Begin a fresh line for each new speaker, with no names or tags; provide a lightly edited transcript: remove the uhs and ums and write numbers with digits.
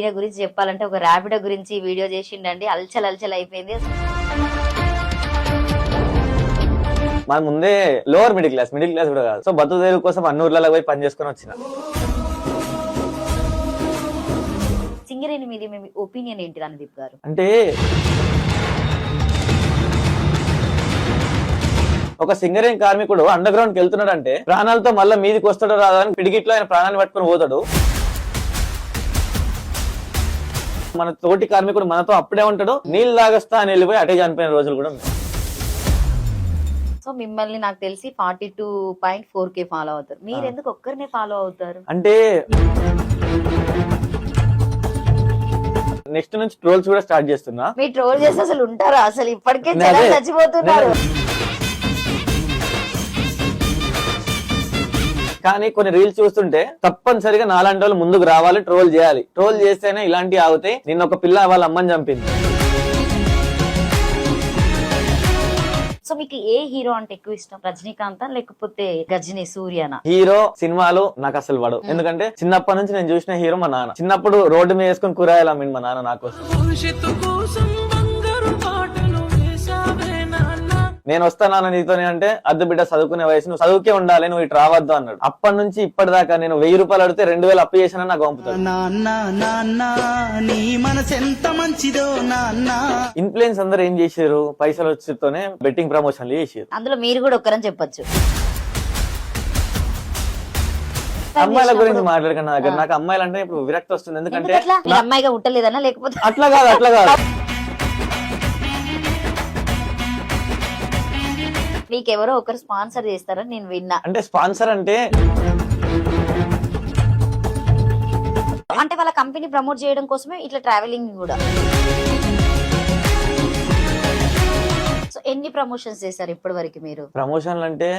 ఈయన గురించి చెప్పాలంటే ఒక ర్యాపిడో గురించి వీడియో చేసిండండి, అల్చల్ అయిపోయింది.
మన ముందే లోవర్ మిడిల్ క్లాస్ కూడా కాదు. సో బతుదేరు కోసం అన్ని ఊర్లలో పోయి పని చేసుకుని వచ్చిన.
సింగరేణి మీద మీ ఒపీనియన్ ఏంటి రణదీప్ గారు?
అంటే ఒక సింగరేణి కార్మికుడు అండర్ గ్రౌండ్ కి వెళ్తున్నాడు అంటే ప్రాణాలతో మళ్ళీ మీదికి వస్తాడో రాదా అని పిడిగిట్లో ఆయన ప్రాణాన్ని పట్టుకుని పోతాడు. మన తోటి కార్మికుడు మనతో అప్పుడే ఉంటాడు, నీళ్ళు తాగస్తా అని వెళ్ళిపోయి అటే చనిపోయిన రోజులు కూడా ఉన్నాయి.
సో మిమ్మల్ని నాకు తెలిసి 42.4K ఫాలో అవుతారు. మీరు ఎందుకు ఒక్కరినే ఫాలో అవుతారు?
అంటే నెక్స్ట్ నుంచి ట్రోల్స్ కూడా స్టార్ట్ చేస్తున్నా.
మీరు ట్రోల్ చేస్తే అసలు ఉంటారా? అసలు ఇప్పటికే జనాలు చచ్చిపోతున్నారు.
కానీ కొన్ని రీల్స్ చూస్తుంటే తప్పనిసరిగా నాలాంటి వాళ్ళు ముందుకు రావాలి, ట్రోల్ చేయాలి. ట్రోల్ చేస్తేనే ఇలాంటివి ఆగుతాయి. నిన్న ఒక పిల్ల వాళ్ళ అమ్మని చంపింది.
సో మీకు ఏ హీరో అంటే ఎక్కువ ఇష్టం? రజనీకాంత్ లేకపోతే గజనీ సూర్యనా?
హీరో సినిమాలు నాకు అసలు పడవు. ఎందుకంటే చిన్నప్పటి నుంచి నేను చూసిన హీరో మా నాన్న. చిన్నప్పుడు రోడ్డు మీద వేసుకుని కూరగాయలు అమ్మిండు మా నాన్న నా కోసం. నేను వస్తానా నీతోనే అంటే అద్దు బిడ్డ చదువుకునే వయసు, నువ్వు చదువుకే ఉండాలి, నువ్వు ఇటు రావద్దు అన్నాడు. అప్పటి నుంచి ఇప్పటిదాకా నేను 1000 రూపాయలు అడితే 2000 అప్పు చేసినా నాకు పంపుతాడు. ఇన్ఫ్లుయెన్స్ అందరూ ఏం చేశారు? పైసలు వచ్చితోనే బెట్టింగ్ ప్రమోషన్లు చేసారు.
అందులో మీరు కూడా ఒక్కరని చెప్పొచ్చు.
అమ్మాయిల గురించి మాట్లాడకన్నా దగ్గర నాకు అమ్మాయిలు అంటే ఇప్పుడు విరక్తి వస్తుంది. ఎందుకంటే
అమ్మాయిగా ఉట్టలేదన్నా లేకపోతే
అట్లా కాదు.
మీకెవరో ఒకరు స్పాన్సర్ చేస్తారని నేను విన్నా.
అంటే స్పాన్సర్ అంటే
వాళ్ళ కంపెనీ ప్రమోట్ చేయడం కోసమే ఇట్లా ట్రావెలింగ్ కూడా. సో ఎన్ని ప్రమోషన్స్ చేశారు ఇప్పటి వరకు మీరు?
ప్రమోషన్లు అంటే